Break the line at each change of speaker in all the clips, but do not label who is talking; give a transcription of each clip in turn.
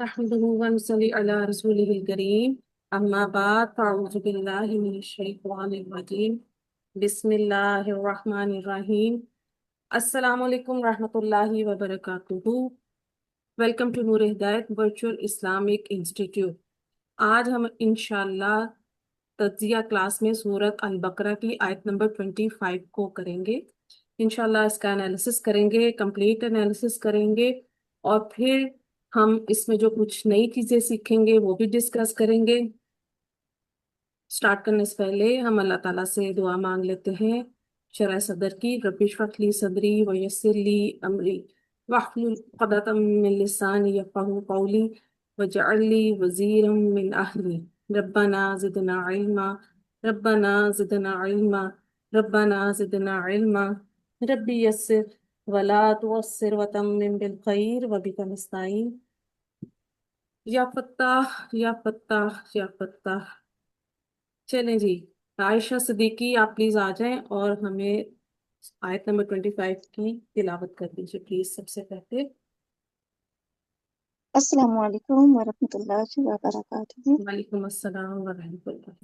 अहमदुहु व नसल्ली अला रसूलिहिल करीम। अम्मा बाद फ़अऊज़ु बिल्लाहि मिनश शैतानिर रजीम। बिस्मिल्लाहिर रहमानिर रहीम। अस्सलामु अलैकुम रहमतुल्लाहि व बरकातुहू। वेलकम टू नूर हिदायत वर्चुअल इस्लामिक इंस्टीट्यूट। आज हम इंशाल्लाह तज्जिया क्लास में सूरत अल बकरा की आयत नंबर 25 को करेंगे। इंशाल्लाह इसका एनालिसिस करेंगे, कंप्लीट एनालिसिस करेंगे, और फिर हम इसमें जो कुछ नई चीजें सीखेंगे वो भी डिस्कस करेंगे। स्टार्ट करने से पहले हम अल्लाह ताला से दुआ मांग लेते हैं। शरह सदर की रब्बि इश्रह ली सदरी व यस्सिर ली अमरी वहलुल उक़दतम मिन लिसानी यफ़क़हू क़ौली वजअल ली वज़ीरम मिन अहली रब्बना ज़िदना इल्मा रब्बना ज़िदना इल्मा रब्बना ज़िदना इल्मा रब्बी यस्सिर वला तुअस्सिर वतम्मिम बिल खैर व बिका नस्तईन या फत्ताह या फत्ताह या फत्ताह। चलें जी, आयशा सिद्दीकी आप प्लीज आ जाएं और हमें आयत नंबर 25 की तिलावत कर दीजिए प्लीज सबसे पहले।
अस्सलामु अलैकुम वरहमतुल्लाहि वबरकातुहू।
वालेकुम अस्सलाम व रहमतुल्लाह।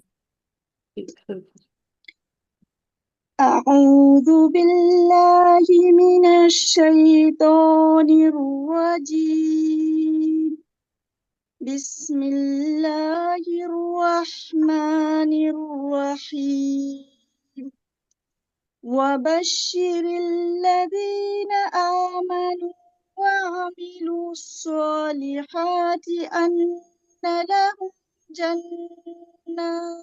अऊज़ु बिल्लाहि मिनश शैतानिर रजीम। बिस्मिल्लाहिर रहमानिर रहीम। वबश्शिरिल लज़ीना आमनू वअमिलुस स्वालिहाति अन्ना लहुम जन्नात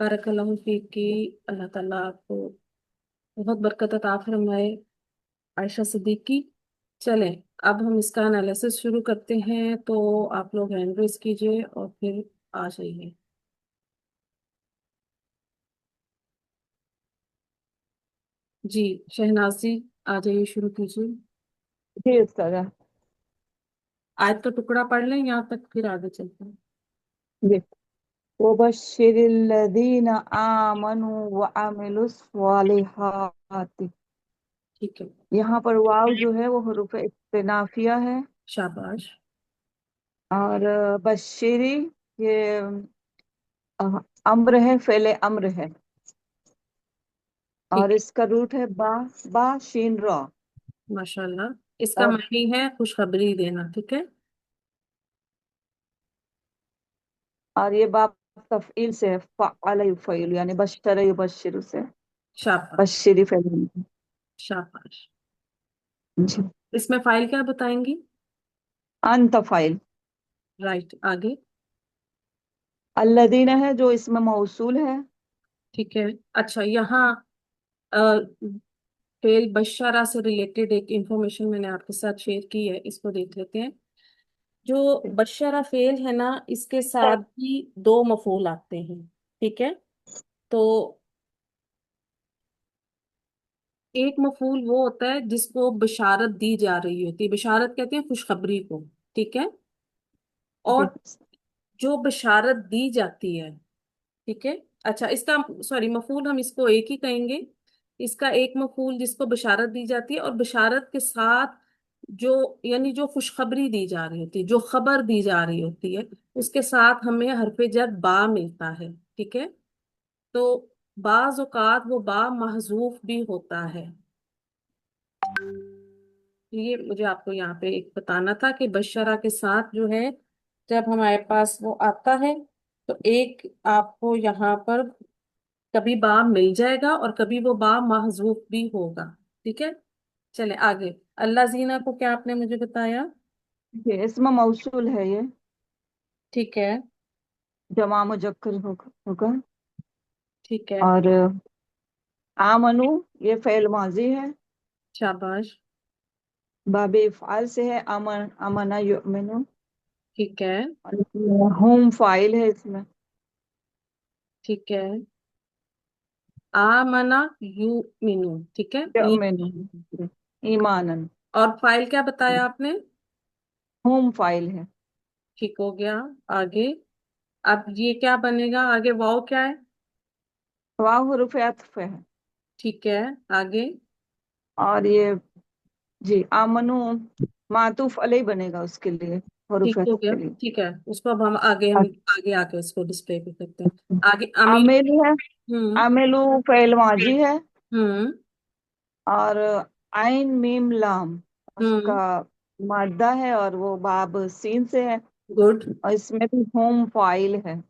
बारकल्लाहु फीक की। अल्लाह ताला आपको बहुत बरकत अता फरमाए आयशा सिद्दीकी। चलें, अब हम इसका एनालिसिस शुरू करते हैं, तो आप लोग हैंड रेस कीजिए और फिर आ जाइए। जी, शहनाजी आ जाइए, शुरू कीजिए।
जी उस्ताद।
आयत का टुकड़ा पढ़ लें यहाँ तक, फिर आगे चलते हैं।
जी। वबश्शिरिल्लज़ीना आमनू व अमिलुस्सवालिहाति।
ठीक है।
यहाँ पर वाव जो है वो हुरूफ इस्तिनाफिया है।
शाबाश।
और बश्शिरी ये अ, अम्र है, फेले अम्र है।
ठीक
और
है,
इसका रूट है बा, बा शीन रॉ।
माशाल्लाह। इसका
और
मानी है खुशखबरी देना, ठीक है।
ये बाप तफईल से है, फ़अल युफ़इल, यानी बश्शर युबश्शिरु से
शाबाश।
बश्शिरी फेले।
शाबाश।
जी।
इसमें फाइल क्या बताएंगी?
अन तफ़ाइल।
राइट, आगे।
अल्लदीना है जो इसमें मौसूल है।
ठीक है। अच्छा, यहाँ अ, फेल बशरा से रिलेटेड एक इंफॉर्मेशन मैंने आपके साथ शेयर की है, इसको देख लेते हैं। जो बशरा फेल है ना, इसके साथ भी दो मफूल आते हैं, ठीक है। तो एक मफूल वो होता है जिसको बशारत दी जा रही होती है, बशारत कहते हैं खुशखबरी को, ठीक है।
जी।
और जो बशारत दी जाती है, ठीक है। अच्छा, इसका सॉरी, मफूल हम इसको एक ही कहेंगे। इसका एक मफूल जिसको बशारत दी जाती है, और बशारत के साथ जो, यानी जो खुशखबरी दी जा रही होती है, जो खबर दी जा रही होती है, उसके साथ हमें हरफ जर बा मिलता है, ठीक है। तो बाज औकात वो बा महजूफ भी होता है। ये मुझे आपको यहाँ पे एक बताना था कि बशरा के साथ जो है, जब हमारे पास वो आता है, तो एक आपको यहाँ पर कभी बा मिल जाएगा और कभी वो बा महजूफ भी होगा। ठीक है, चले आगे। अल्लाह जीना को क्या आपने मुझे बताया?
ये इसमें मौसूल है ये,
ठीक है।
जमा मुजक्कर होगा।
ठीक है।
और आमनु, ये फेल माजी है,
शाबाश।
बाबे इफ़ाल से है, अमना युमिनु।
ठीक है।
और इसमें होम फाइल है इसमें।
ठीक है। आमना यू मीनू। ठीक है।
युमिनु, ईमानन।
और फाइल क्या बताया आपने?
होम फाइल है।
ठीक हो गया। आगे। अब ये क्या बनेगा आगे? वाव क्या है?
वाह हुरूफ अत्फ है।
ठीक है। आगे।
और ये जी आमनु मातूफ अलई बनेगा उसके लिए, हुरूफ
ठीक हो
अत्फ
गया।
के लिए।
ठीक है, उसको अब हम आगे, हम आगे आके उसको डिस्प्ले भी करते हैं। आगे अमीर।
आमेलू है,
हम्म।
आमेलू फेल माजी है।
हम्म।
और आइन मीम लाम उसका
हम्म।
मादा है, और वो बाब सीन से है।
गुड।
और इसमें भी होम फाइल है।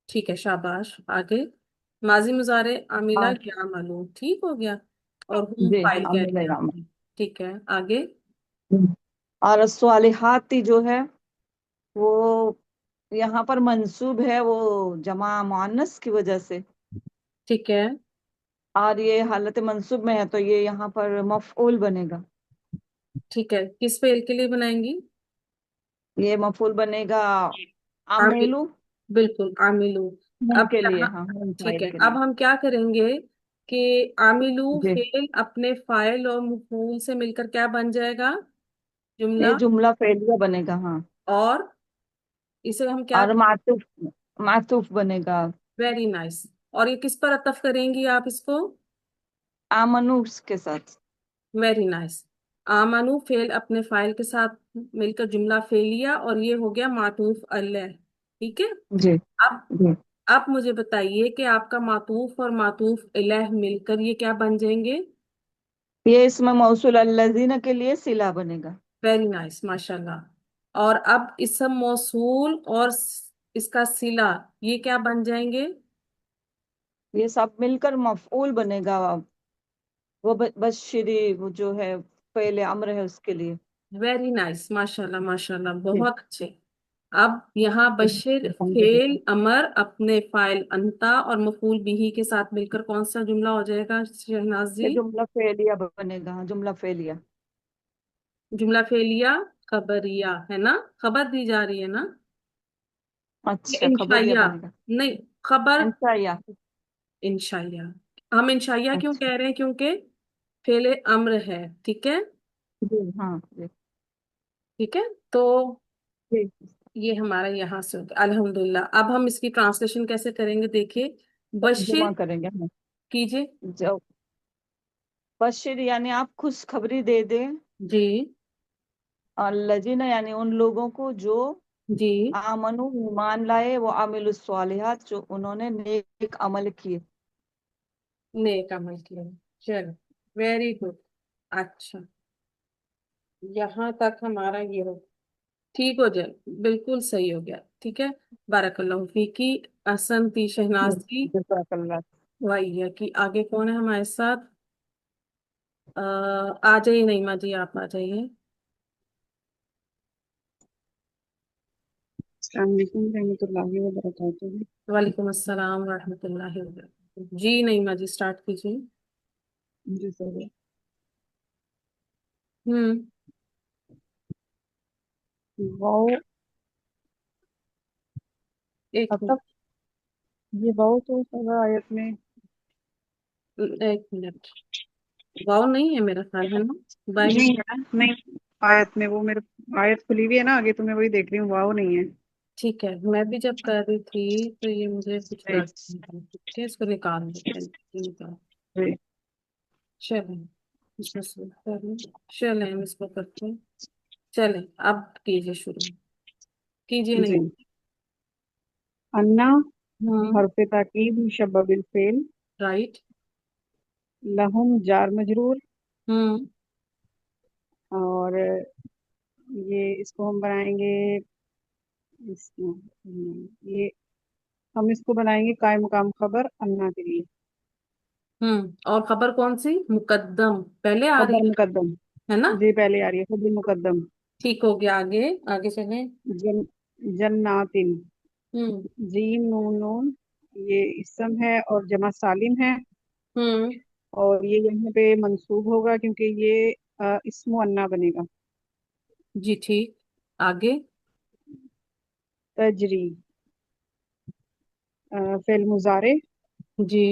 ठीक है, शाबाश। आगे। माजी मुजारे अमीला
और
क्या मालूम। ठीक हो गया। और हम
जी
फाइल कह
आमिल
दिया
याम।
आपने। ठीक है, आगे।
और स्वालिहाती जो है वो यहाँ पर मंसूब है, वो जमा मुअन्नस की वजह से।
ठीक है।
और ये हालत मंसूब में है, तो ये यहाँ पर मफऊल बनेगा।
ठीक है, किस फेल के लिए बनाएंगी?
ये मफऊल बनेगा
आमिल।
आमेलू,
बिल्कुल, आमिलू।
होम
अब
के लिए,
यहाँ।
हाँ होम
ठीक
फाइल
है,
के
अब
लिए।
हम क्या करेंगे कि आमिलू
जी,
फेल अपने फाइल और मफूल से मिलकर क्या बन जाएगा?
ये
जुमला।
जुमला फेलिया बनेगा, हाँ।
और इसे हम क्या?
और मातूफ, मातूफ बनेगा
वेरी नाइस। और ये किस पर अतफ करेंगी आप इसको?
आमनू के साथ।
Very nice. आमानू फेल अपने फाइल के साथ मिलकर जुमला फेलिया, और ये हो गया मातूफ अलैह। ठीक है।
जी
अब
जी।
आप मुझे बताइए कि आपका मातूफ और मातूफ अलैह मिलकर ये क्या बन जाएंगे?
ये इसमें मौसूल अल्लज़ीना के लिए सिला बनेगा।
वेरी नाइस, माशाल्लाह। और अब इसम मौसूल और इसका सिला, ये क्या बन जाएंगे?
ये सब मिलकर मफऊल बनेगा। वो बशरी, वो जो है पहले अम्र है उसके लिए।
वेरी नाइस, माशाल्लाह माशाल्लाह,
जी
बहुत अच्छे। अब यहाँ बशिर फेल अमर अपने फाइल अंता और मफूल बिही के साथ मिलकर कौन सा जुमला हो जाएगा शहनाज
ये
जी?
जुमला फेलिया बनेगा, हाँ, जुमला फेलिया।
जुमला फेलिया खबरिया है ना? खबर दी जा रही है ना? या
अच्छा, खबरिया
इंशाइया?
बनेगा।
नहीं, खबर।
इंशाया।
इंशाइया। हम इंशाइया क्यों
अच्छा,
कह रहे हैं? क्योंकि फेले अम्र है। ठीक है।
जी हाँ जी।
ठीक है। तो
जी,
ये हमारा यहाँ से हो गया अल्हम्दुलिल्लाह। अब हम इसकी ट्रांसलेशन कैसे करेंगे देखिए।
तर्जुमा
बशिर
करेंगे हम।
कीजिए।
जो बशीर यानी आप खुशखबरी दे दें।
जी।
और लजीना यानी उन लोगों को जो
जी।
आमनु ईमान लाए, वो अमिलुस स्वालिहात, जो उन्होंने नेक अमल किए।
नेक अमल किया। चलो, वेरी गुड। अच्छा, यहाँ तक हमारा ये हो ठीक हो जाए। बिल्कुल सही हो गया। ठीक है। बारकल्लाहु फीकी। अहसन ती शहनाज जी।
जज़ाकल्लाह।
वही है कि आगे कौन है हमारे साथ? आ जाइए नईमा जी, आप आ जाइए।
अस्सलाम वालेकुम रहमतुल्लाहि व बरकातुहू।
वालेकुम अस्सलाम रहमतुल्लाहि व बरकातुहू। जी नईमा जी, स्टार्ट कीजिए।
जी सर।
हम्म।
वाओ,
एक
मतलब ये वाओ तो सर आयत में
मिनट, एक मिनट। वाव नहीं है मेरा ख्याल, है ना? बाय
नहीं
मिस्टेक।
है, नहीं आयत में, वो मेरे आयत खुली हुई है ना आगे, तो मैं वही देख रही हूँ, वाओ नहीं है।
ठीक है, मैं भी जब कर रही थी तो ये मुझे कुछ
जी
लग नहीं रहा। ठीक है, इसको निकाल देते हैं, ये निकाल।
जी
चलें, इसको शुरू करें। चलें, हम इसको करते हैं। चलें, अब कीजिए शुरू। कीजिए नहीं।
जी। अन्ना
हम्म।
हरफ ताकीद मुशब्बह बिल फेल,
राइट।
लहुम जार मजरूर।
हम्म।
और ये इसको हम बनाएंगे इसमें ये हम इसको बनाएंगे कायम मुकाम खबर अन्ना के लिए।
और खबर कौन सी, मुकद्दम पहले आ रही
खबर मुकद्दम।
है ना।
जी पहले आ रही है खबर मुकद्दम।
ठीक हो गया, आगे आगे चले।
जन जन्नातिन।
हम्म।
जीम नून नून, ये इसम है और जमा सालिम है।
हम्म।
और ये यहाँ पे मंसूब होगा क्योंकि ये इस्मो अन्ना बनेगा।
जी ठीक, आगे।
तजरी, फेल मुजारे।
जी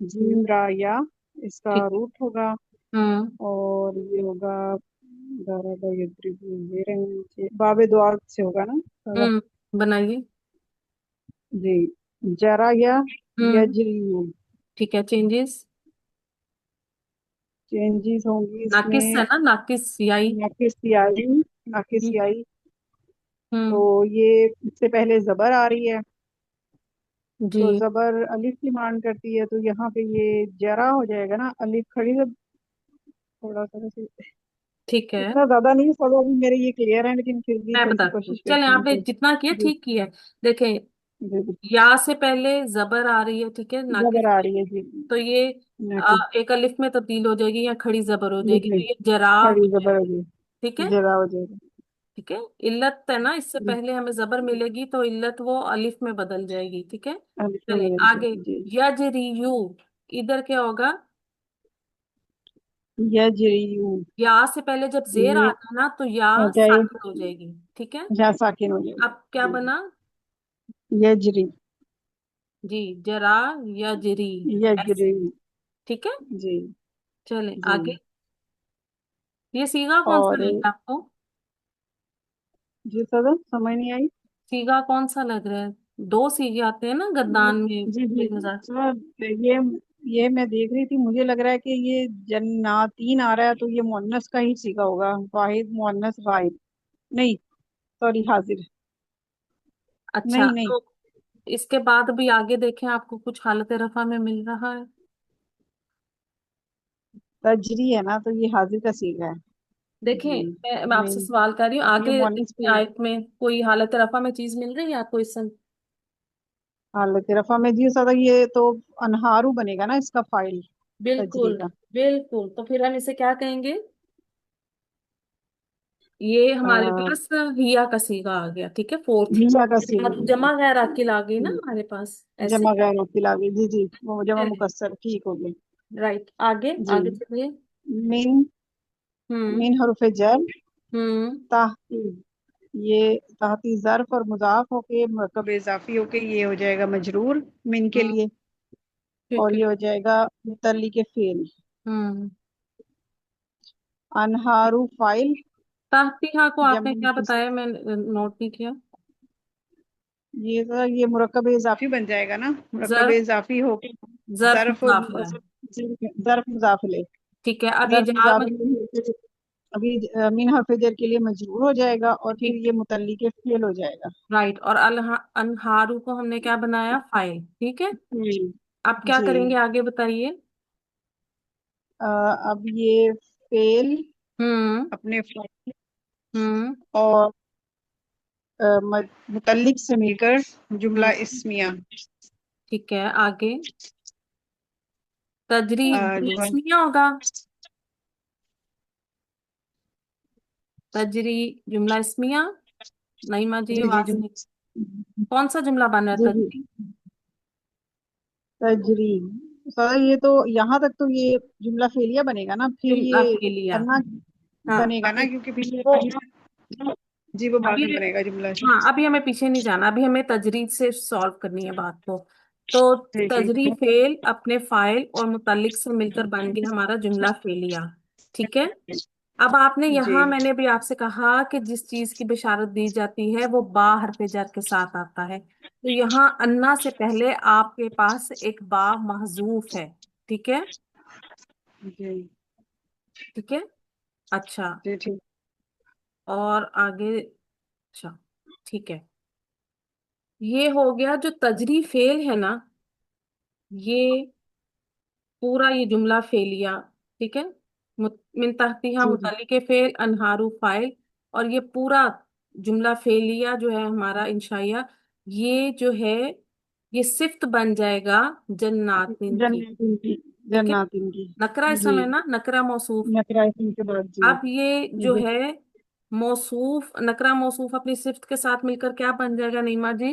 जीम रा या, इसका
ठीक।
रूट होगा।
हम्म।
और ये होगा दरबा यद्रिबु ज़ेरन, बाबे दुआ से होगा ना सारा।
बनाइए।
जी। जरा या
हम्म।
यजरियु।
ठीक है, चेंजेस।
चेंजेस होंगी
नाकिस है
इसमें।
ना, नाकिस सियाई।
नाकिस सियाई। नाकिस
हम्म।
सियाई। तो
हम्म।
ये इससे पहले जबर आ रही है,
जी
तो जबर अलिफ की मांग करती है, तो यहाँ पे ये जरा हो जाएगा ना, अलिफ खड़ी जब। थोड़ा सा वैसे
ठीक है।
इतना ज्यादा नहीं, सब अभी मेरे ये क्लियर है, लेकिन फिर भी
मैं
थोड़ी सी
बताती हूँ,
कोशिश
चले
करती हूँ
आपने
तो।
जितना किया
जी
ठीक किया है। देखें,
जी।
या से पहले जबर आ रही है, ठीक है, नाकिस
जबर आ
पे।
रही है जी।
तो ये
नाकिस।
एक अलिफ में तब्दील हो जाएगी या खड़ी जबर हो
जी
जाएगी,
जी।
तो ये जरा हो
खड़ी जबर हो
जाएगी।
गई।
ठीक है।
जरा हो जाएगा।
ठीक है, इल्लत है ना, इससे
जी।
पहले हमें जबर मिलेगी तो इल्लत वो अलिफ में बदल जाएगी, ठीक है।
अलिफ में
चले
बदल
आगे।
जाएगी जी।
यजरियू, इधर क्या होगा।
यजरियु।
या से पहले जब जेर
ये
आता है ना तो या
हो जाए,
साकिन हो जाएगी, ठीक है।
या साकिन हो जाएगा
अब क्या
जी।
बना।
यजरी।
जी, जरा यजरी,
यजरी।
ऐसे। ठीक है।
जी
चले
जी।
आगे। ये सीगा कौन सा
और
लग रहा है आपको।
जी सर समझ नहीं आई।
सीगा कौन सा लग रहा है। दो सीगे आते हैं ना गद्दान में,
जी जी।
1000।
सर ये मैं देख रही थी, मुझे लग रहा है कि ये जन्नातीन आ रहा है, तो ये मुअन्नस का ही सीगा होगा, वाहिद मुअन्नस गायब। नहीं, सॉरी, हाजिर।
अच्छा,
नहीं नहीं।
तो इसके बाद भी आगे देखें, आपको कुछ हालत रफा में मिल रहा है।
तजरी है ना, तो ये हाजिर का सीगा है।
देखें,
जी।
मैं आपसे
नहीं,
सवाल कर रही हूँ,
ये
आगे
मुअन्नस
इतनी
पे
आयत में कोई हालत रफा में चीज मिल रही है आपको इस समय?
हालत रफा में जी सदा, ये तो अनहारू बनेगा ना इसका फाइल। तजरी
बिल्कुल।
का।
बिल्कुल, तो फिर हम इसे क्या कहेंगे। ये हमारे
आ,
पास हिया का सीगा आ गया, ठीक है, फोर्थ।
हिया का
अब
सीगा।
जमा गैर अकील आ गई ना
जी।
हमारे पास, ऐसे।
जमा गैर मुक्तिल आ गई जी जी, वो जमा
चलिए,
मुकस्सर ठीक हो गई।
राइट, आगे
जी।
आगे चलिए।
मिन।
हम्म।
मिन हरुफ जर।
हम्म।
ताहती, ये ताहती ज़र्फ और मुज़ाफ होके मुरकब इजाफी होके ये हो जाएगा मजरूर मिन के
हम्म,
लिए।
ठीक
और
है।
ये हो जाएगा मुतल्ली के फेल।
हम्म।
अनहारू फाइल।
ताहतीहा को आपने
जम
क्या बताया, मैं नोट नहीं किया।
ये तो ये मुरकब इजाफी बन जाएगा ना, मुरकब
जर्फ,
इजाफी होके
जर्फ
ज़र्फ और
मुजाफ है।
ज़र्फ मुज़ाफिले।
ठीक है, अब ये
ज़र्फ
जार
मुज़ाफिले अभी मिन हरफ जर के लिए मजरूर हो जाएगा, और फिर
ठीक।
ये मुतल्ली के फेल हो जाएगा।
राइट, और अनहारू को हमने क्या बनाया, फाइल, ठीक है। अब क्या
जी।
करेंगे आगे बताइए।
अब ये फेल
हम्म।
अपने फाइल
हम्म।
और मुतल्लिक से मिलकर जुमला
हम्म।
इस्मिया।
ठीक है, आगे। तजरी
जुमला।
इसमें क्या होगा। तजरी जुमला इसमिया। नईमा जी,
जी जी
आवाज नहीं। कौन सा जुमला बन रहा है
जी जी।
तजरी।
तजरी। सर ये तो यहाँ तक तो ये जुमला फेलिया बनेगा ना, फिर
जुमला
ये
फेलिया।
अन्ना
हाँ,
बनेगा ना,
अभी
क्योंकि फिर ये
वो,
अन्ना। जी वो बाद
अभी
में बनेगा जुमला।
हाँ, अभी हमें पीछे नहीं जाना, अभी हमें तजरीद से सॉल्व करनी है बात को। तो
जी जी।
तजरी फेल अपने फाइल और मुतल्लिक से मिलकर बन गया हमारा जुमला फेलिया, ठीक है। अब आपने
जी
यहाँ, मैंने भी आपसे कहा कि जिस चीज की बिशारत दी जाती है वो बा हरफ जार के साथ आता है, तो यहाँ अन्ना से पहले आपके पास एक बा महजूफ है, ठीक है।
जी
ठीक है। अच्छा,
जी। ठीक।
और आगे। अच्छा, ठीक है, ये हो गया जो तजरी फेल है ना, ये पूरा ये जुमला फेलिया, ठीक है। मिन तहतिहा
जी जी।
मुतल्लिके फेल अनहारू फाइल, और ये पूरा जुमला फेलिया जो है हमारा इंशाइया, ये जो है ये सिफ्त बन जाएगा जन्नातिन की।
जन्नतिन की।
ठीक है,
जन्नातिन की।
नकरा
जी।
इसम है ना, नकरा मौसूफ।
नकरा इसम के बाद जी।
अब ये जो
जी।
है मौसूफ, नकरा मौसूफ अपनी सिफ्त के साथ मिलकर क्या बन जाएगा नीमा जी?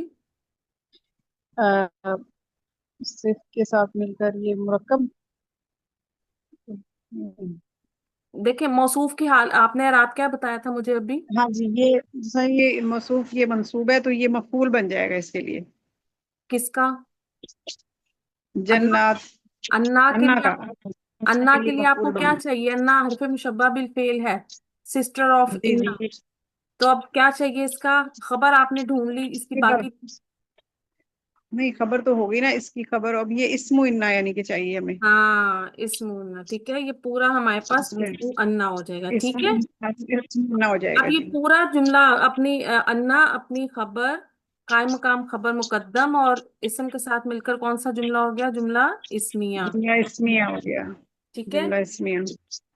आ, सिर्फ के साथ मिलकर ये मुरक्कब।
देखिए मौसूफ की हाल आपने रात क्या बताया था मुझे अभी?
हाँ जी, ये सही, ये मौसूफ ये मंसूब है तो ये मफूल बन जाएगा इसके लिए।
किसका? अन्ना।
जन्नात।
अन्ना के
अन्ना
लिए
का। अन्ना
अन्ना
के
के
लिए
लिए
मफूल
आपको क्या
बन।
चाहिए? अन्ना हरफ मुशब्बा बिल फेल है, सिस्टर ऑफ
जी
इन्ना।
जी।
तो अब क्या चाहिए इसका? खबर आपने ढूंढ ली, इसकी
खबर।
बाकी।
नहीं, खबर तो होगी ना इसकी खबर, अब ये इस्मु इन्ना यानी कि चाहिए हमें।
हाँ इस्मु अन्ना, ठीक है, ये पूरा हमारे पास
इसमें
इस्मु अन्ना हो जाएगा, ठीक
इस्मु
है।
इस्मु इन्ना हो
अब
जाएगा
ये
जी।
पूरा जुमला अपनी अन्ना अपनी खबर, कायम मकाम खबर मुकद्दम और इसम के साथ मिलकर कौन सा जुमला हो गया? जुमला इस्मिया।
जुमला इस्मिया हो गया।
ठीक है।
जुमला इस्मिया।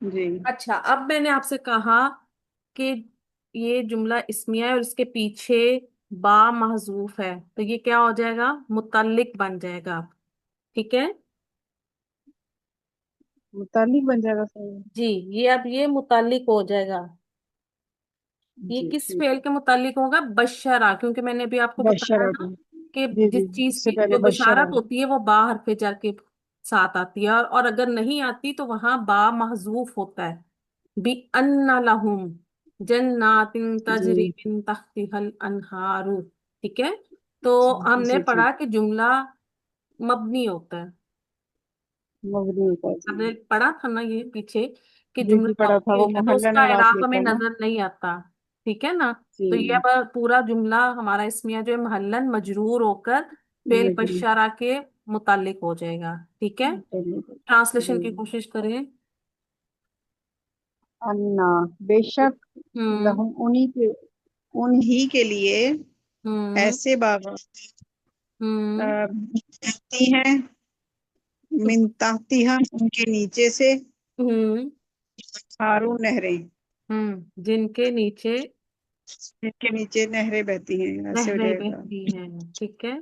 जी।
अच्छा, अब मैंने आपसे कहा कि ये जुमला इस्मिया है और इसके पीछे बा महजूफ है, तो ये क्या हो जाएगा? मुतल्लिक बन जाएगा। ठीक है
मुतालिक बन जाएगा सही।
जी, ये अब ये मुतल्लिक हो जाएगा। ये
जी
किस
ठीक
फेल
है।
के मुतालिक होगा? बशरा, क्योंकि मैंने अभी आपको बताया
बशरा
ना
को।
कि
जी जी,
जिस चीज
इससे
की
पहले
जो
बशरा।
बशारत होती है वो बा हरफे जार के साथ आती है, और अगर नहीं आती तो वहां बा महजूफ होता है। बी अन्ना लहुम जन्नातिन तजरी
जी
मिन तहतिहल अनहारू। ठीक है, तो हमने
जी जी।
पढ़ा कि जुमला मबनी होता है।
मबनी होता है जी।
हमने पढ़ा था ना ये पीछे कि
जी
जुमला
जी, पढ़ा था,
मबनी
वो
होता है तो
मोहल्ला
उसका
ने रात
इराक
लिखा
में
है ना।
नजर नहीं आता। ठीक है ना। तो ये
जी।
अब पूरा जुमला हमारा इसमिया जो है महल्लन मजरूर होकर फेल
मजनू।
बशारा के मुतालिक हो जाएगा। ठीक है, ट्रांसलेशन
जी।
की कोशिश करें।
अन्ना। बेशक।
हम्म।
लहुम उन्हीं के, उन्हीं के लिए
हम्म।
ऐसे बागात
हम्म।
बहती हैं, मिन ताहतिहा उनके नीचे से,
हम्म।
हारून नहरें,
जिनके नीचे
जिनके नीचे नहरें बहती हैं, ऐसे हो
नहरें
जाएगा।
बहती हैं। ठीक है,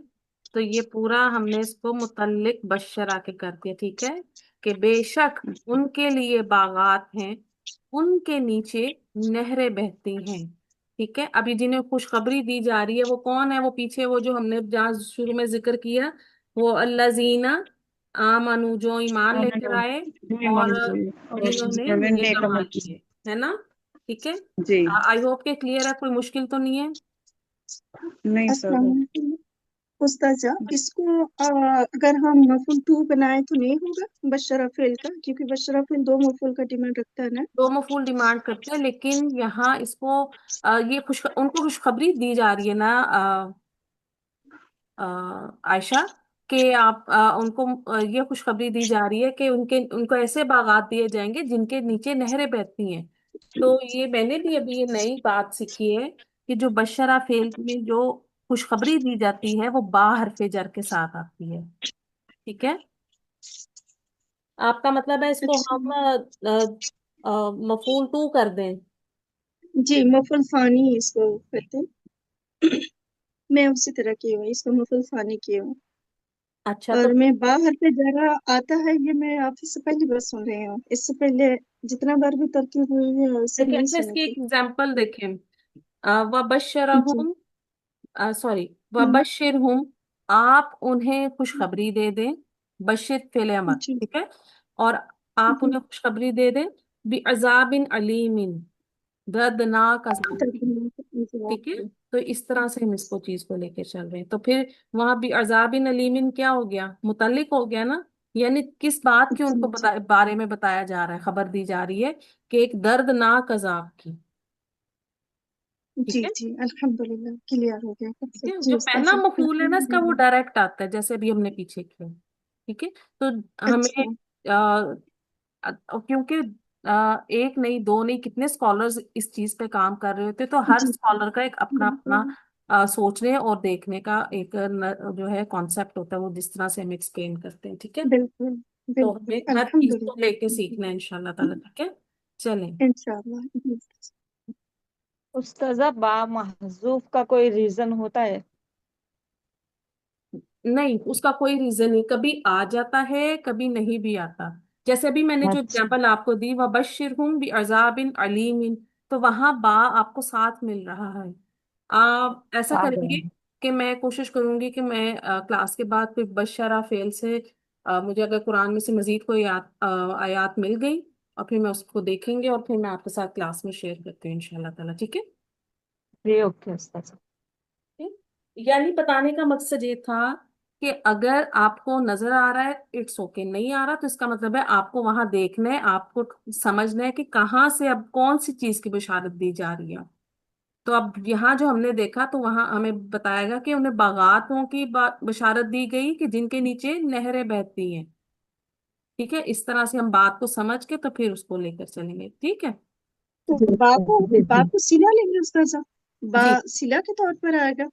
तो ये पूरा हमने इसको मुतल्लिक बशरा के कर दिया। ठीक है, कि बेशक उनके लिए बागात हैं, उनके नीचे नहरें बहती हैं। ठीक है, अभी जिन्हें खुशखबरी दी जा रही है वो कौन है? वो पीछे वो जो हमने जहाँ शुरू में जिक्र किया, वो अल्लाजीना आमनु, जो ईमान लेकर
आमनो,
आए
जो
और
ईमान लाए और
जिन्होंने
जिन्होंने
नेक
नेक
अमाल
अमल
किए,
किए।
है ना। ठीक है,
जी।
आई होप के क्लियर है, कोई मुश्किल तो नहीं है।
नहीं
अस्सलाम
सर।
वालेकुम उस्ताजा। इसको अगर हम मफूल टू बनाए तो नहीं होगा बशरा फेल का, क्योंकि बशरा फेल दो मफूल का डिमांड रखता है ना।
दो मफूल डिमांड करते हैं, लेकिन यहाँ इसको ये उनको खुशखबरी दी जा रही है ना आयशा, कि आप उनको ये खुशखबरी दी जा रही है कि उनके उनको ऐसे बागात दिए जाएंगे जिनके नीचे नहरें बहती हैं। तो ये मैंने भी अभी ये नई बात सीखी है कि जो बशरा फेल में जो खुशखबरी दी जाती है वो बा हरफे जर के साथ आती है। ठीक है, आपका मतलब है इसको
अच्छा।
हम मफूल टू कर दें?
जी, मफूल फानी इसको कहते हैं। मैं उसी तरह की हूँ, इसको मफूल फानी की हूँ।
अच्छा, तो
और मैं बाहर पे जरा आता है, ये मैं आप ही से पहली बार सुन रही हूँ। इससे पहले जितना बार भी तरकीब हुई है उससे
देखिए,
नहीं
अच्छा
सुनी
इसकी एक
थी।
एग्जांपल देखें।
जी।
वबशरहुम, सॉरी,
हम्म।
वबशिरहुम, आप उन्हें खुशखबरी दे दें। बशिर फेल अमर,
जी
ठीक है, और आप
जी।
उन्हें खुशखबरी दे दें बि अजाबिन अलीमिन, दर्दनाक अजाब की। ठीक है, तो इस तरह से हम इसको चीज को लेके चल रहे हैं, तो फिर वहां भी अजाबिन अलीमिन क्या हो गया? मुतल्लिक हो गया ना। यानी किस बात की
जी
उनको
जी
बारे में बताया जा रहा है, खबर दी जा रही है कि एक दर्दनाक अजाब की। ठीक
जी
है।
जी, अल्हम्दुलिल्लाह क्लियर हो गया
ठीक है,
जी
जो पहला
उस्ताद
मफूल है ना इसका वो
अल्हम्दुलिल्लाह।
डायरेक्ट आता है, जैसे अभी हमने पीछे किया। ठीक है, तो हमें
अच्छा।
क्योंकि एक नहीं दो नहीं कितने स्कॉलर्स इस चीज पे काम कर रहे होते, तो हर
जी
स्कॉलर का एक अपना अपना
बिल्कुल।
सोचने और देखने का एक जो है कॉन्सेप्ट होता है, वो जिस तरह से हम एक्सप्लेन करते हैं। ठीक है,
बिल्कुल
तो
बिल्कुल
हमें हर चीज को
अल्हम्दुलिल्लाह।
लेके सीखना है इंशाल्लाह ताला। ठीक है, चलें।
इंशाल्लाह।
उस्ताजा बा महजूफ का कोई रीजन होता है?
नहीं, उसका कोई रीजन नहीं, कभी आ जाता है कभी नहीं भी आता। जैसे अभी मैंने जो
अच्छा।
एग्जांपल आपको दी, वह बशिरहुम बि अजाबिन अलीमिन, तो वहां बा आपको साथ मिल रहा है। आप ऐसा
आ
करेंगे
गया।
कि मैं कोशिश करूंगी कि मैं क्लास के बाद कोई बशरा फेल से मुझे अगर कुरान में से मजीद कोई आयात मिल गई, और फिर मैं उसको देखेंगे और फिर मैं आपके साथ क्लास में शेयर करती हूँ इंशाल्लाह ताला, ठीक है?
जी ओके उस्ताजा।
यानी बताने का मकसद ये था कि अगर आपको नजर आ रहा है इट्स ओके, नहीं आ रहा तो इसका मतलब है आपको वहां देखना है, आपको समझना है कि कहाँ से अब कौन सी चीज की बशारत दी जा रही है। तो अब यहाँ जो हमने देखा तो वहां हमें बताएगा कि उन्हें बागातों की बशारत दी गई कि जिनके नीचे नहरें बहती हैं। ठीक है, इस तरह से हम बात को समझ के तो फिर उसको लेकर चलेंगे, ठीक है?
तो
जी जी
बा
जी।
को सिला लेंगे उस्ताद? बा
जी
सिला के तौर पर आएगा,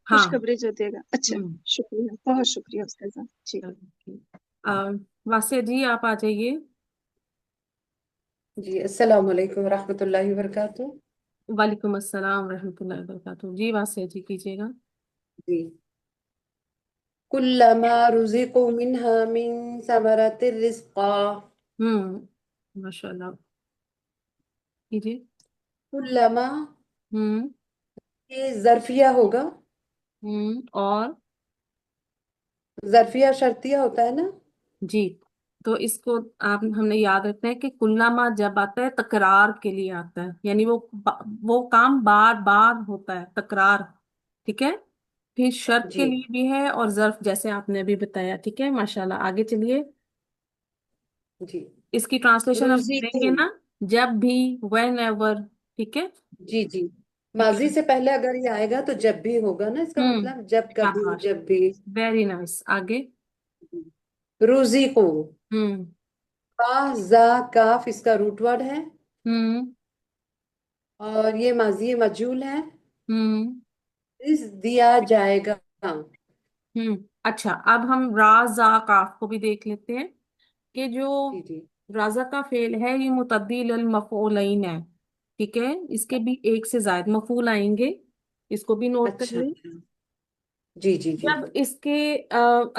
हाँ।
खुशखबरी जो देगा। अच्छा,
हम्म।
शुक्रिया, बहुत शुक्रिया उस्ताद जी।
चलो, ठीक। वासिया जी आप आ जाइए।
जी अस्सलाम वालेकुम रहमतुल्लाहि व बरकातुहू।
वालेकुम अस्सलाम रहमतुल्लाहि व बरकातुहू। जी वासिया जी कीजिएगा।
जी, कुल्लमा रुज़िक़ू मिन्हा मिन समरतिर रिज़्क़ा।
माशाल्लाह, कीजिए।
कुल्लमा,
हम्म।
ये ज़र्फ़िया होगा।
और
ज़र्फ़िया शर्तिया होता है ना।
जी, तो इसको आप हमने याद रखना है कि कुल्लामा जब आता है तकरार के लिए आता है, यानी वो काम बार बार होता है, तकरार। ठीक है, फिर शर्त के
जी
लिए भी है और ज़र्फ जैसे आपने अभी बताया। ठीक है, माशाल्लाह, आगे चलिए।
जी।
इसकी ट्रांसलेशन हम
रुज़िक़ू,
करेंगे ना, जब भी, वेन एवर। ठीक है।
जी जी।
ठीक
माजी
है।
से पहले अगर ये आएगा तो जब भी होगा ना, इसका मतलब जब कभी,
शाबाश,
जब भी।
वेरी नाइस, आगे।
रुज़िक़ू,
हम्म।
का जा काफ इसका रूट वर्ड है,
हम्म।
और ये माजी मजहूल है।
हम्म।
इस दिया जाएगा।
अच्छा, अब हम राजा काफ को भी देख लेते हैं कि जो
जी जी।
राजा का फेल है ये मुतद्दिल अल मफऊलैन है। ठीक है, इसके भी एक से ज्यादा मफूल आएंगे, इसको भी नोट कर
अच्छा
लें।
अच्छा। जी जी जी।
जब इसके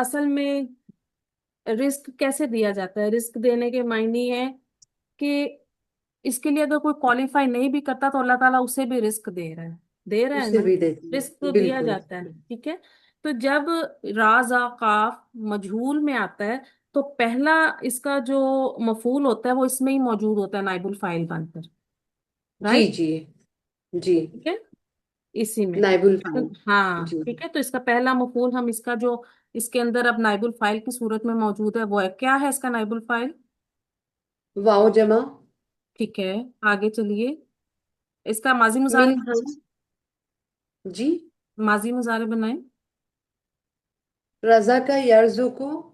असल में रिस्क कैसे दिया जाता है, रिस्क देने के मायने है कि इसके लिए अगर कोई क्वालिफाई नहीं भी करता तो अल्लाह ताला उसे भी रिस्क दे रहा है
उसे
ना।
भी देती
रिस्क
है
तो दिया
बिल्कुल।
जाता है, ठीक है। तो जब राजा काफ मजहूल में आता है तो पहला इसका जो मफूल होता है वो इसमें ही मौजूद होता है, नाइबुल फाइल बनकर।
जी
राइट।
जी जी।
ठीक है, इसी में।
नाइबुल
तो
फाइल।
हाँ
जी।
ठीक है, तो इसका पहला मफूल हम इसका जो इसके अंदर अब नाइबुल फाइल की सूरत में मौजूद है वो है, क्या है इसका नाइबुल फाइल?
वाओ जमा।
ठीक है, आगे चलिए। इसका माजी मुजारे
मिन हम।
बनाएं।
जी।
माजी मुजारे बनाएं।
रजा का यर्जु को।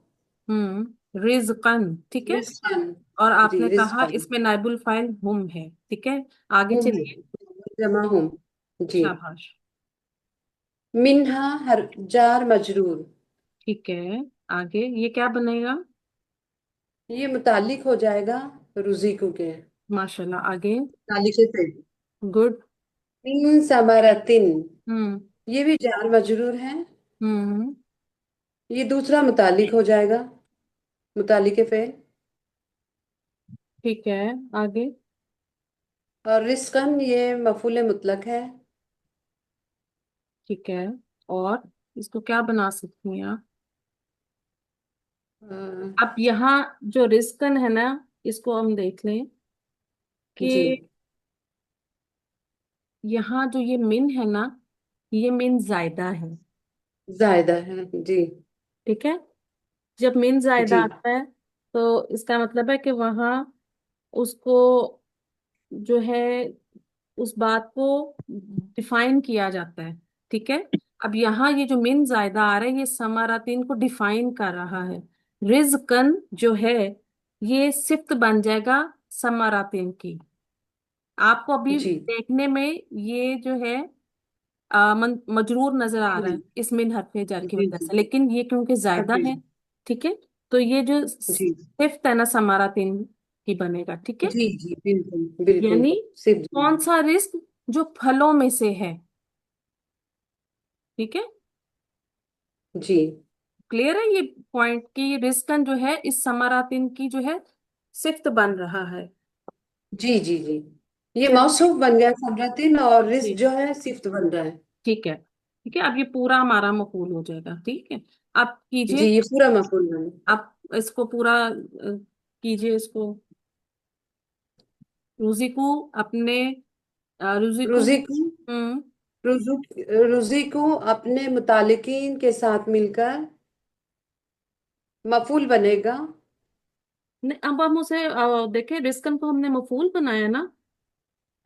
रिजकन, ठीक है।
रिस्कन।
और
जी
आपने कहा
रिस्कन।
इसमें नाइबुल फाइल हुम है, ठीक है। आगे
हम।
चलिए।
जमा हम। जी।
शाबाश।
मिन्हा हर जार मजरूर।
ठीक है, आगे ये क्या बनेगा?
ये मुतालिक हो जाएगा रुजिको के।
माशाल्लाह, आगे।
तालिके से।
गुड।
मिन समरतिन,
हम्म।
ये भी जार मजरूर है।
हम्म।
ये दूसरा मुतालिक हो जाएगा, मुतालिके फेल।
ठीक है, आगे।
और रिस्कन ये मफूले मुतलक है।
ठीक है, और इसको क्या बना सकती हैं आप?
अ,
अब यहाँ जो रिस्कन है ना, इसको हम देख लें
जी।
कि यहाँ जो ये मिन है ना, ये मिन जायदा है।
जायदा है जी।
ठीक है, जब मिन जायदा
जी
आता है तो इसका मतलब है कि वहां उसको जो है उस बात को डिफाइन किया जाता है। ठीक है, अब यहाँ ये जो मिन जायदा आ रहा है ये समारातीन को डिफाइन कर रहा है। रिजकन जो है ये सिफ्त बन जाएगा समारातीन की। आपको अभी
जी।
देखने में ये जो है मजरूर नजर आ रहा है इस मिन हरफे जर की
जी
वजह
जी।
से, लेकिन ये क्योंकि ज्यादा
जी
है। ठीक है, तो ये जो
जी
सिफ्त है ना समारातीन की बनेगा। ठीक है,
जी जी बिल्कुल बिल्कुल।
यानी
सिर्फ
कौन
जी।
सा रिस्क? जो फलों में से है। ठीक है,
जी
क्लियर है ये पॉइंट कि ये रिस्कन जो है इस समरातिन की जो है सिफ्त बन रहा है।
जी जी जी, ये
चल
मौसूफ बन गया समरतिन, और रिस
जी,
जो है सिफ्त बन रहा है।
ठीक है, ठीक है, अब ये पूरा हमारा मफूल हो जाएगा। ठीक है, अब
जी,
कीजिए,
ये पूरा मफूल बने।
आप इसको पूरा कीजिए इसको। रुजिकू अपने रुजिकू।
रुजी को
हम्म।
रुजू रुजी को अपने मुतालिकीन के साथ मिलकर मफूल बनेगा।
नहीं, अब हम उसे देखें, रिस्कन को हमने मफूल बनाया ना।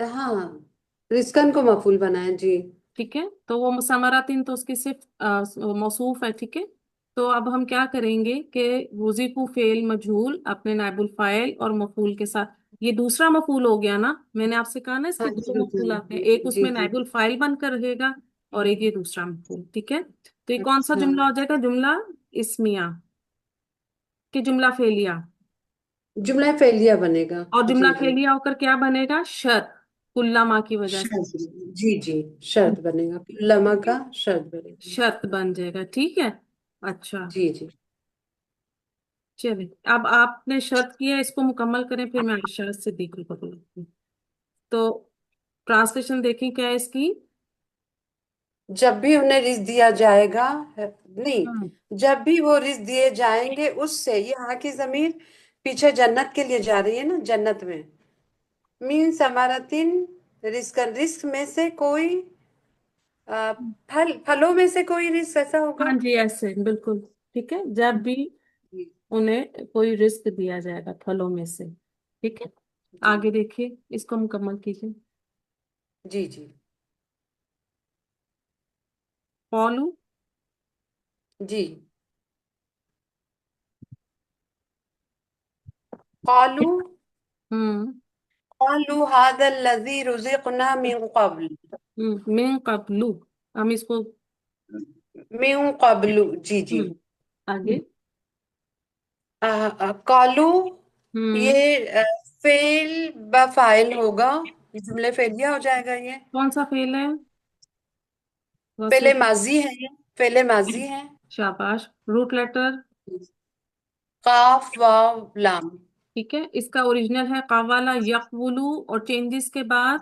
हाँ, रिस्कन को मफूल बनाए जी।
ठीक है, तो वो समरातिन तो उसकी सिर्फ मौसूफ है। ठीक है, तो अब हम क्या करेंगे कि वजीफु फेल मजहूल अपने नाइबुल फाइल और मफूल के साथ, ये दूसरा मफूल हो गया ना। मैंने आपसे कहा ना इसके
हाँ
दो
जी
मफूल आते हैं,
जी
एक
जी
उसमें
जी।
नाइबुल फाइल बनकर रहेगा और एक ये दूसरा मफूल। ठीक है, तो ये कौन सा
अच्छा,
जुमला हो जाएगा? जुमला इस्मिया कि जुमला फेलिया।
जुमला फेलिया बनेगा।
और जुमला
जी जी,
फेलिया होकर क्या बनेगा? शर्त, कुल्लामा की वजह से
शर्त। जी जी, शर्त बनेगा, लमा का शर्त बनेगा।
शर्त बन जाएगा। ठीक है, अच्छा,
जी जी।
चलिए अब आपने शर्त किया, इसको मुकम्मल करें, फिर मैं शर्त से दीकरी को बोलूंगी। तो ट्रांसलेशन देखें क्या है इसकी।
जब भी उन्हें रिस्क दिया जाएगा,
हम्म।
नहीं, जब भी वो रिस्क दिए जाएंगे उससे, ये यहाँ की जमीर पीछे जन्नत के लिए जा रही है ना, जन्नत में। मीन समारतिन, रिस्क, रिस्क में से कोई फलों में से कोई रिस्क ऐसा होगा।
हाँ जी, ऐसे बिल्कुल। ठीक है, जब भी
जी
उन्हें कोई रिस्क दिया जाएगा फलों में से। ठीक है,
जी
आगे देखिए, इसको मुकम्मल कीजिए।
जी जी
कौलू।
जी। कालू
हम्म।
कालू हादल लजी रुज़िक़ना मिन क़ब्ल।
मिन कबलू, हम इसको।
मिन क़ब्लु, जी जी।
हम्म, आगे।
कालू,
हम्म।
ये फेल बफाइल होगा, जुमले फेलिया हो जाएगा ये।
कौन सा फेल है? वैसे
फेले माजी है ये, फेले माजी है।
शाबाश, रूट लेटर।
काफ वाव लाम।
ठीक है, इसका ओरिजिनल है कवाला यकवुलू और चेंजेस के बाद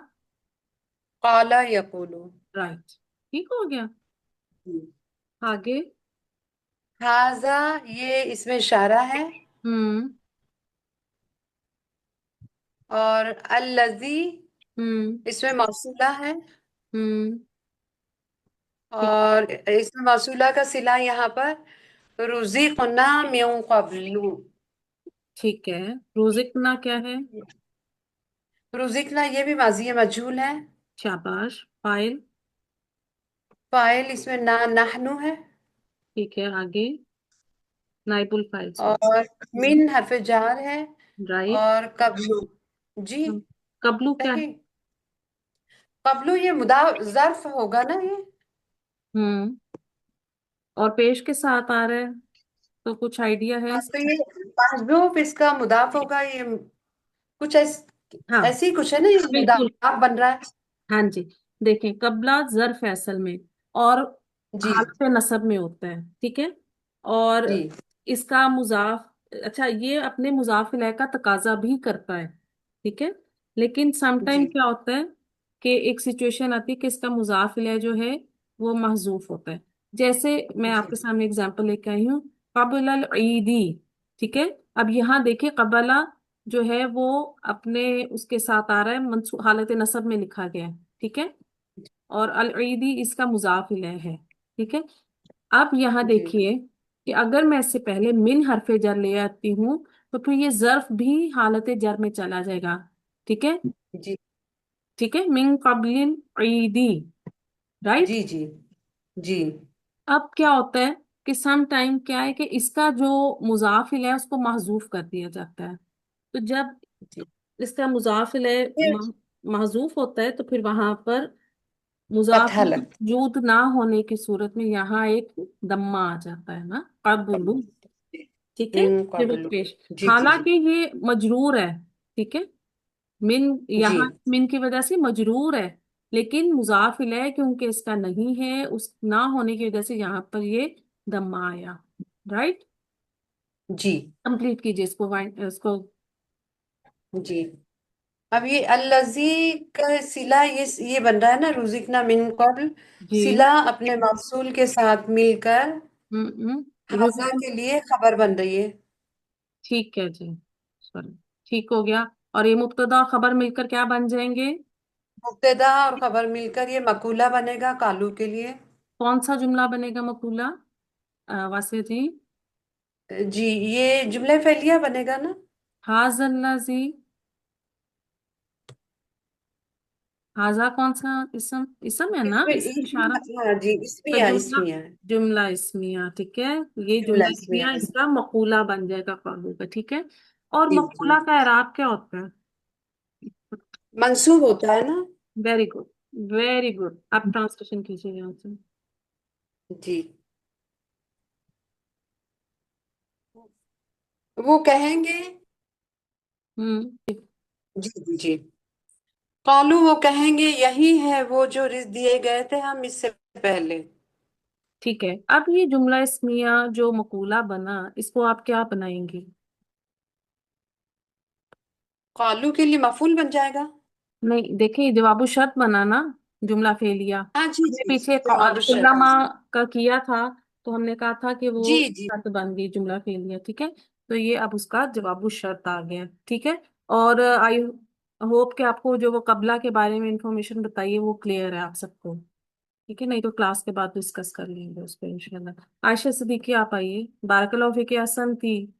काला यकुलू।
राइट। ठीक हो गया, आगे।
हाजा, ये इसमें इशारा है।
हम्म।
और अल्लजी,
हम्म।
इसमें मौसूला है।
हम्म। ठीक।
और इसमें मौसूला का सिला यहाँ पर रुज़िक़ना मिन क़ब्लु।
ठीक है, रुज़िक़ना क्या है?
रुज़िक़ना ये भी माजी मजहूल है।
शाबाश, फाइल।
फाइल इसमें ना नहनु है।
ठीक है, आगे। नाइबुल फाइल, सॉरी।
और मिन हरफ जार है।
राइट।
और कबलू, जी
कबलू क्या है?
सही। कबलू ये मुदा ज़र्फ होगा ना ये।
हम्म, और पेश के साथ आ रहा है, तो कुछ आइडिया है
हाँ, तो
इसका?
ये महजूफ इसका मुदाफ होगा ये। कुछ
हाँ,
ऐसी कुछ है ना, ये
बिल्कुल।
मुदाफ बन रहा है।
हाँ जी, देखें, कबला जर्फ है असल में, और
जी
हालत नसब में होता है। ठीक है, और
जी
इसका मुजाफ, अच्छा, ये अपने मुजाफ इलैह का तकाजा भी करता है। ठीक है, लेकिन समटाइम
जी
क्या होता है कि एक सिचुएशन आती है कि इसका मुजाफ इलैह जो है वो महजूफ होता है। जैसे मैं
जी
आपके सामने एग्जांपल लेके आई हूँ, कबल अल ईदी। ठीक है, अब यहाँ देखिए, कबला जो है वो अपने उसके साथ आ रहा है, हालत नसब में लिखा गया है। ठीक है, और अल ईदी इसका मुजाफ इलैह है। ठीक है, अब यहाँ
जी
देखिए कि अगर मैं इससे पहले मिन हरफे जर ले आती हूँ तो फिर ये जर्फ भी हालत जर में चला जाएगा। ठीक है,
जी
ठीक है, मिन कबलिन ईदी, राइट।
जी जी जी
अब क्या होता है कि सम टाइम क्या है कि इसका जो मुजाफ इलैह है उसको महजूफ कर दिया जाता है। तो जब
जी।
इसका मुजाफ इलैह
ये
महजूफ होता है तो फिर वहां पर मुजाफ
फतहा लग।
मौजूद ना होने की सूरत में यहाँ एक दम्मा आ जाता है ना, कबलू। ठीक है,
मिन
सिविल
कबलु।
पेश।
जी जी जी
हालांकि ये मजरूर है। ठीक है, मिन,
जी
यहाँ मिन की वजह से मजरूर है, लेकिन मुजाफ इलैह क्योंकि इसका नहीं है, उस ना होने की वजह से यहाँ पर ये दम्मा आया। राइट,
जी
कंप्लीट कीजिए इसको।
जी। अब ये अल्लजी का सिला, ये बन रहा है ना, रुज़िकना मिन कब्ल।
जी।
सिला अपने मौसूल के साथ मिलकर हाजा
रुज़िक,
के लिए खबर बन रही है।
ठीक है जी, सॉरी, ठीक हो गया। और ये मुब्तदा और खबर मिलकर क्या बन जाएंगे?
मुब्तदा और खबर मिलकर ये मकूला बनेगा कालू के लिए।
कौन सा जुमला बनेगा मकूला, वासिया जी?
जी, ये जुमला फेलिया बनेगा ना।
हाजल्लाजी, हाजा कौन सा इसम, इसम है ना,
इसमें
इसम इशारा।
हाँ जी,
तो
इसमिया
जुमला,
इसमिया है।
जुमला इस्मिया, ठीक है। ये
जुमला
जुमला
इसमिया
इस्मिया
है।
इसका मकूला बन जाएगा काबू का, ठीक है। और
जी जी।
मकूला का एराब क्या होता है?
मंसूब होता है ना।
Very good, very good. आप ट्रांसलेशन कीजिए यहाँ से।
जी, वो कहेंगे।
हम्म,
जी जी जी। कालू, वो कहेंगे यही है वो जो रिज दिए गए थे हम इससे पहले।
ठीक है। अब ये जुमला इस्मिया जो मकूला बना, इसको आप क्या बनाएंगी?
कालू के लिए मफूल बन जाएगा।
नहीं, देखिए जवाबु शर्त बना ना, जुमला फेलिया।
हाँ जी
हमने
जी,
पीछे
जवाब
कुल्लामा
शर्त।
का किया था, तो हमने कहा था कि वो
जी जी।
शर्त बन गई जुमला फेलिया, ठीक है। तो ये अब उसका जवाबु शर्त आ गया, ठीक है। और आई होप कि आपको जो वो कबला के बारे में इंफॉर्मेशन बताइए वो क्लियर है आप सबको, ठीक है। नहीं तो क्लास के बाद डिस्कस कर लेंगे उस पर इंशाल्लाह। आयशा सिद्दीकी आप आइए। बारकल्लाहु फीकी, अहसन थी।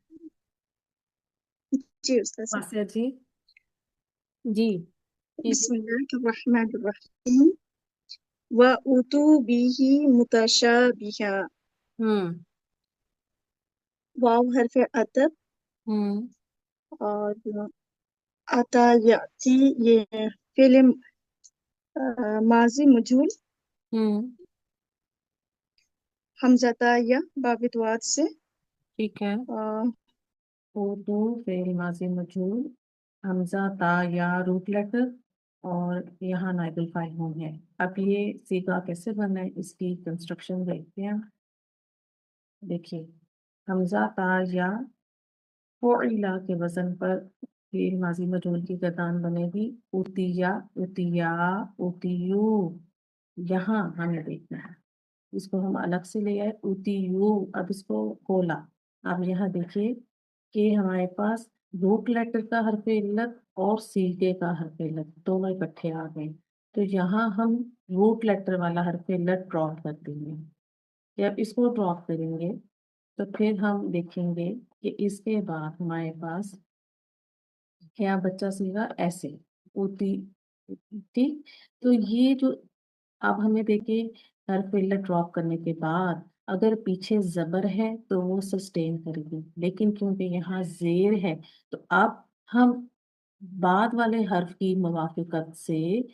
जी उस्ताद।
वासिया जी, जी कीजिए।
बिस्मिल्लाहिर्रहमानिर्रहीम। व उतू बिही मुतशाबिहा।
हम्म।
वाव हरफ अतफ।
हम्म।
और अता याती, ये फिल्म माजी मजहूल।
हम्म।
हमज़ाता या बाबिदवात से।
ठीक है।
अ,
उर्दू फेल माजी मजहूल, हमजा ता या रूट लेटर, और यहाँ नाइबुल फाइल हूँ है। अब ये सीगा कैसे बना है, इसकी कंस्ट्रक्शन देखते हैं। देखिए, हमजा ता या फ़ुइला के वजन पर फेल माजी मजहूल की गर्दान बनेगी उतिया, उतिया, उतियू। यहाँ हमें देखना है, इसको हम अलग से ले आए उतियू। अब इसको खोला। अब यहाँ देखिए कि हमारे पास रूट लेटर का हर्फ इल्लत और सीधे का हर्फ इल्लत दोनों इकट्ठे आ गए। तो यहाँ हम रूट लेटर वाला हर्फ इल्लत ड्रॉप कर देंगे। जब इसको ड्रॉप करेंगे तो फिर हम देखेंगे कि इसके बाद हमारे पास क्या बच्चा सीगा, ऐसे उती, ठीक। तो ये जो, अब हमें देखिए हर्फ इल्लत ड्रॉप करने के बाद अगर पीछे जबर है तो वो सस्टेन करेगी, लेकिन क्योंकि यहाँ जेर है तो अब हम बाद वाले हर्फ की मुवाफिकत से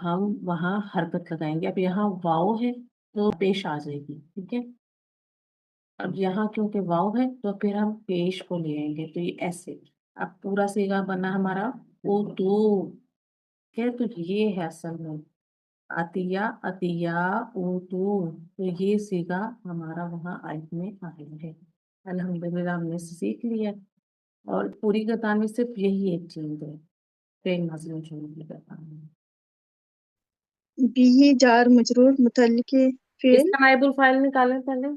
हम वहाँ हरकत लगाएंगे। अब यहाँ वाव है तो पेश आ जाएगी, ठीक है। अब यहाँ क्योंकि वाव है तो फिर हम पेश को ले आएंगे, तो ये ऐसे। अब पूरा सीगा बना हमारा ओ दो, क्या, तो ये है असल में अतिया, अतिया, ऊतू। तो ये सीगा हमारा वहाँ आयत में आया है। अल्हम्दुलिल्लाह हमने सीख लिया। और पूरी गतान में सिर्फ यही एक चीज है, फेल माजी मजहूल की गतान में।
बिही जार मजरूर मुतल्लिके फेल।
इसका नाइबुल फाइल निकालें पहले।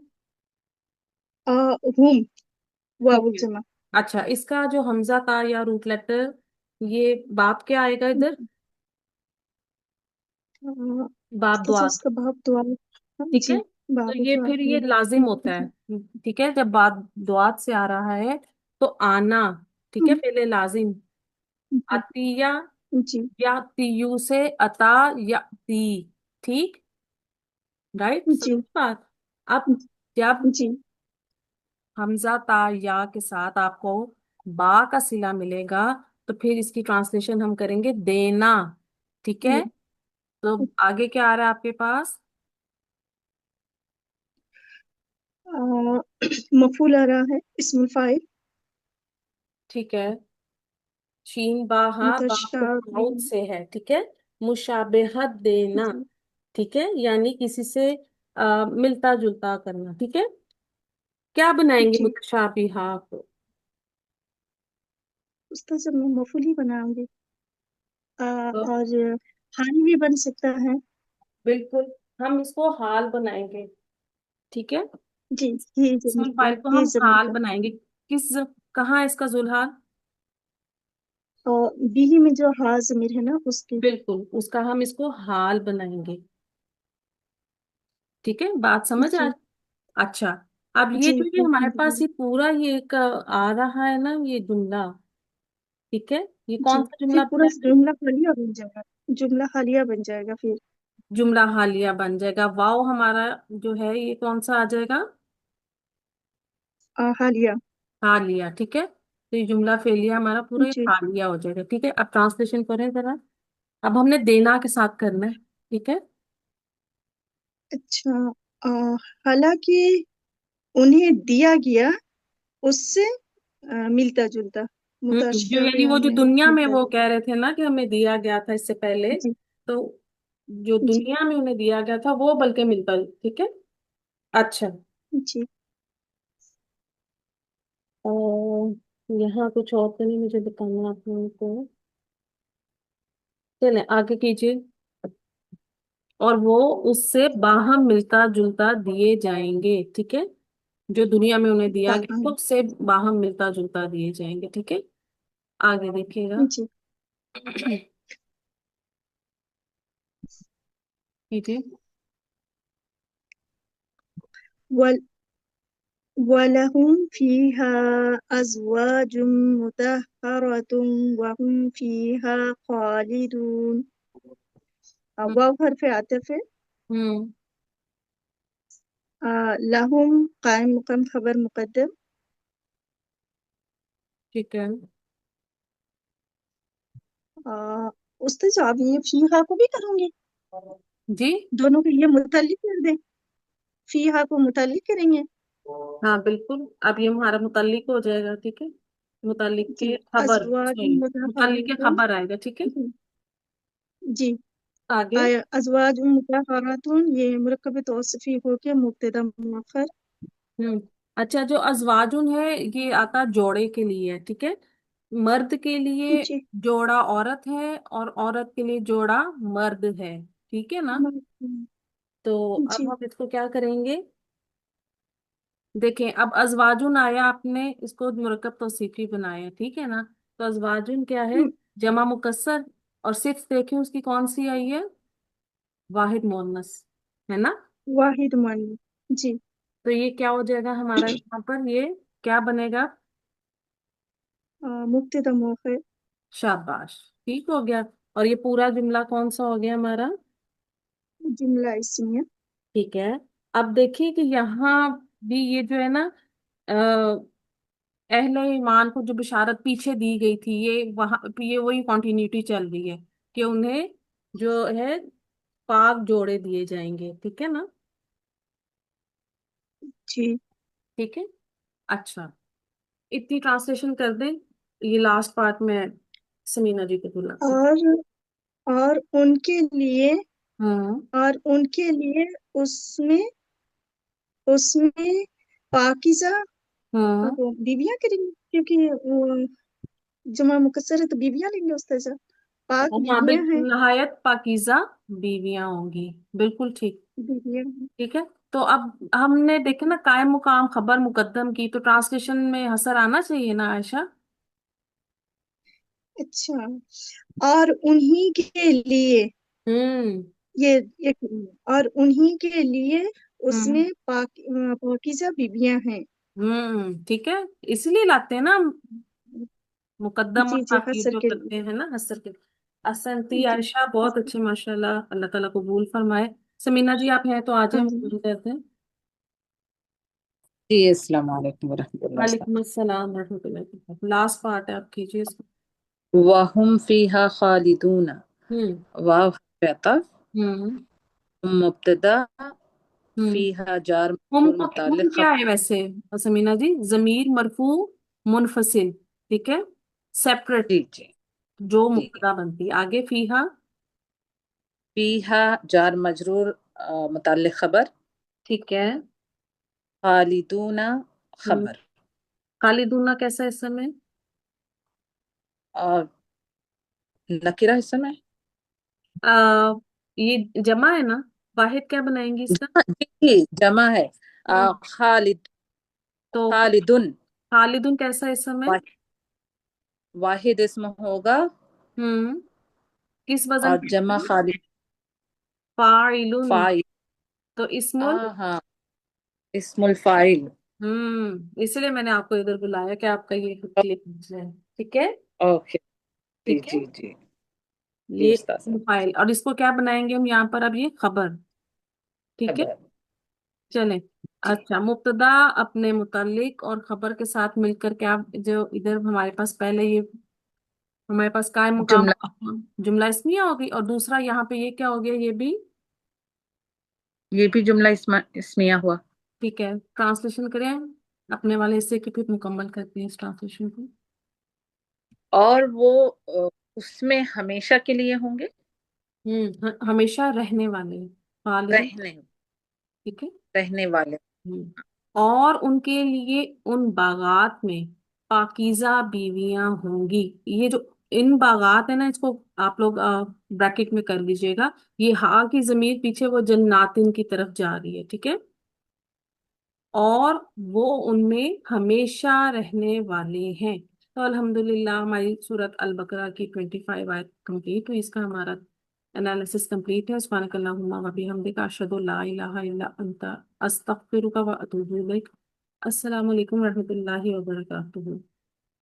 हुम
ठीक
वावुल
है।
जमा।
अच्छा, इसका जो हमजा का या रूट लेटर, ये बाप क्या आएगा इधर? बाप
उस्ताद जी,
द्वात,
इसका बाप दुआ। हाँ
ठीक है।
जी।
तो
बाब
ये
दुआ
फिर ये
जी।
लाजिम होता है, ठीक है। जब बात दुआत से आ रहा है तो आना, ठीक है, पहले लाजिम।
जी
अतिया
जी
या तियू से अता या ती, ठीक, राइट,
जी
समझ बात। अब जब
जी
हमजा ता या के साथ आपको बा का सिला मिलेगा तो फिर इसकी ट्रांसलेशन हम करेंगे देना, ठीक है।
जी।
तो आगे क्या आ रहा है आपके पास?
मफूल आ रहा है, इस्मुल फाइल।
ठीक है, शीन बा हा, बा
मुतशाबिह।
कुफाउत से है, ठीक है। मुशाबेहत देना,
जी
ठीक है, यानी किसी से मिलता जुलता करना, ठीक है। क्या बनाएंगे
जी।
मुतशाबिहा को?
उसका जब मैं मफूल ही बनाऊंगी।
तो
और हाल भी बन सकता है।
बिल्कुल, हम इसको हाल बनाएंगे, ठीक है।
जी। ही
इसमें
जमीर का,
फाइल को
ही
हम
जमीर
हाल
का।
बनाएंगे। कहाँ है इसका जुल्हाल?
और बीही में जो हा जमीर है ना उसकी।
बिल्कुल, उसका हम इसको हाल बनाएंगे, ठीक है। बात समझ आ?
जी
अच्छा, अब ये
जी
जो ये हमारे पास
अल्हम्दुलिल्लाह।
ये पूरा ये एक आ रहा है ना ये जुमला, ठीक है। ये
जी
कौन सा
फिर
जुमला
पूरा
बनाएंगे?
जुमला हालिया बन जाएगा। जुमला हालिया बन जाएगा फिर।
जुमला हालिया बन जाएगा। वाव हमारा जो है ये कौन सा आ जाएगा?
हालिया।
हालिया, ठीक है। तो ये जुमला फेलिया हमारा पूरा ये
जी।
हालिया हो जाएगा, ठीक है। अब ट्रांसलेशन करें जरा। अब हमने देना के साथ करना है, ठीक है।
अच्छा। अ, हालांकि उन्हें दिया गया उससे मिलता जुलता।
जो यानी वो
मुताशाबिहा
जो
में
दुनिया में
मिलता
वो
जुलता।
कह रहे थे ना कि हमें दिया गया था इससे पहले,
जी
तो जो
जी
दुनिया में उन्हें दिया गया था वो बल्कि मिलता, ठीक है। अच्छा,
जी।
और यहाँ कुछ और तो नहीं मुझे बताना आप लोगों को। चले आगे कीजिए। और वो उससे बाहम मिलता जुलता दिए जाएंगे, ठीक है। जो दुनिया में उन्हें दिया गया तो उससे बाहम मिलता जुलता दिए जाएंगे, ठीक है। आगे देखिएगा।
जी।
कीजिए।
वल वलहुम फीहा अज़वाजुम मुतहहरतुम वहुम फीहा खालिदून।
हम्म
वाव हर्फ आतिफ है।
हम्म,
लहुम कायम मुकम खबर मुकद्दम।
ठीक है।
उस्ताद आप ये फीहा को भी करोगे?
जी,
दोनों को ये मुताल्लिक कर दें। फीहा को मुताल्लिक करेंगे।
हाँ बिल्कुल, अब ये हमारा मुताल्लिक हो जाएगा, ठीक है। मुताल्लिक
जी।
के खबर,
अज़वाजुम
सॉरी, मुताल्लिक के
मुतहहरतुन।
खबर आएगा, ठीक है।
जी।
आगे।
अज़वाजुम मुतहहरतुन ये मुरक्कब तौसीफी होके मुब्तदा मुअख्खर।
अच्छा, जो अजवाजुन है ये आता जोड़े के लिए, ठीक है। मर्द के लिए
जी।
जोड़ा औरत है और औरत के लिए जोड़ा मर्द है, ठीक है ना। तो अब
जी।
हम इसको क्या करेंगे? देखें, अब अजवाजुन आया, आपने इसको मुरक्कब तौसीफी बनाया, ठीक है ना। तो अजवाजुन क्या है? जमा मुकस्सर। और सिर्फ देखें उसकी कौन सी आई है? वाहिद मुअन्नस, है ना।
वाहिद मुअन्नस। जी।
तो ये क्या हो जाएगा हमारा यहाँ पर? ये क्या बनेगा?
मुब्तदा मुअख्खर।
शाबाश, ठीक हो गया। और ये पूरा जुमला कौन सा हो गया हमारा?
जुमला इस्मिया।
ठीक है। अब देखिए कि यहाँ भी ये जो है ना, अहले ईमान को जो बिशारत पीछे दी गई थी, ये वहां ये वही कॉन्टिन्यूटी चल रही है कि उन्हें जो है पाक जोड़े दिए जाएंगे, ठीक है ना।
जी।
ठीक है। अच्छा, इतनी ट्रांसलेशन कर दें। ये लास्ट पार्ट में समीना जी को बुलाती।
और और उनके लिए
हम्म
और उनके लिए उसमें उसमें पाकीज़ा।
हम्म।
अब बीवियां करेंगे क्योंकि वो जमा मुकस्सर है तो बीवियां लेंगे उस्ताद। पाक
हाँ
बीवियां हैं।
बिल्कुल, नहायत पाकीज़ा बीवियां होंगी, बिल्कुल ठीक।
बीवियां हैं।
ठीक है। तो अब हमने देखे ना कायम मुकाम खबर मुकद्दम की, तो ट्रांसलेशन में हसर आना चाहिए ना आयशा।
अच्छा। और उन्हीं के लिए
हम्म
ये एक और उन्हीं के लिए
हम्म
उसमें पाकीज़ा बीवियां हैं।
ठीक है। इसलिए लाते हैं ना मुकद्दम और
जी जी
ताकीद
हसर
जो
के लिए।
करते हैं ना हसर के। असंती
जी
आयशा, बहुत
हसर।
अच्छे माशाल्लाह, अल्लाह ताला कबूल फरमाए। समीना जी आप हैं तो आ जाए, हम
आमीन।
शुरू करते हैं।
जी अस्सलाम वालेकुम वरहमतुल्लाह।
वालेकुम अस्सलाम रहमतुल्लाह। लास्ट पार्ट है, आप कीजिए इसको।
वहुम फीहा खालिदून।
हम्म
वाव हर्फ
हम्म
मुब्तदा,
हम्म।
फीहा जार मजरूर
हम
मुताल्लिक
क्या
खबर।
है वैसे समीना जी? जमीर मरफू मुनफसिल, ठीक है, सेपरेट,
जी जी
जो
जी।
मुब्तदा बनती है। आगे फीहा।
फीहा जार मजरूर मुताल्लिक खबर,
ठीक है।
खालिदूना खबर।
खालिदूना कैसा है इस समय?
और नकीरा इस समय
आ, ये जमा है ना, वाहिद क्या बनाएंगे इसका?
जी जमा है।
हम्म,
खालिद
तो
खालिदुन
खालिदुन कैसा है इस समय?
वा- वाहिद इसम होगा
हम्म, किस वजन
और
पे
जमा
होगा?
खालिद
फाइलुन।
फाइल।
तो इस्मुल।
हाँ इस्मुल फाइल।
इसलिए मैंने आपको इधर बुलाया कि आपका ये क्लियर हो जाए। ठीक है।
ओके जी
ठीक है।
जी जी जी
ये
उस्ताद साहब।
फाइल, और इसको क्या बनाएंगे हम यहाँ पर, अब ये खबर। ठीक है।
खबर
चलें।
जी
अच्छा, मुब्तदा अपने मुतालिक और खबर के साथ मिलकर क्या, जो इधर हमारे पास पहले ये हमारे पास कायम मुकाम
जुमला
जुमला इस्मिया होगी, और दूसरा यहाँ पे ये क्या हो गया, ये भी।
ये भी जुमला इस्मिया हुआ।
ठीक है, ट्रांसलेशन करें अपने वाले हिस्से की, फिर मुकम्मल करते हैं इस ट्रांसलेशन को।
और वो उसमें हमेशा के लिए होंगे।
हमेशा रहने वाले खालिद।
रहने
ठीक है।
रहने वाले।
हम्म, और उनके लिए उन बागात में पाकीज़ा बीवियां होंगी। ये जो इन बागात है ना, इसको आप लोग ब्रैकेट में कर लीजिएगा। ये हा की जमीर पीछे वो जन्नातिन की तरफ जा रही है। ठीक है। और वो उनमें हमेशा रहने वाले हैं। तो अल्हम्दुलिल्लाह हमारी सूरत अल बकरा की 25 आयत कंप्लीट हुई। इसका हमारा एनालिसिस कंप्लीट है। सुब्हानकल्लाहुम्मा व बिहम्दिका अशहदु ला इलाहा इल्ला अंता अस्तगफिरुका व अतूबु इलैक। अस्सलामु अलैकुम रहमतुल्लाहि व बरकातुहू।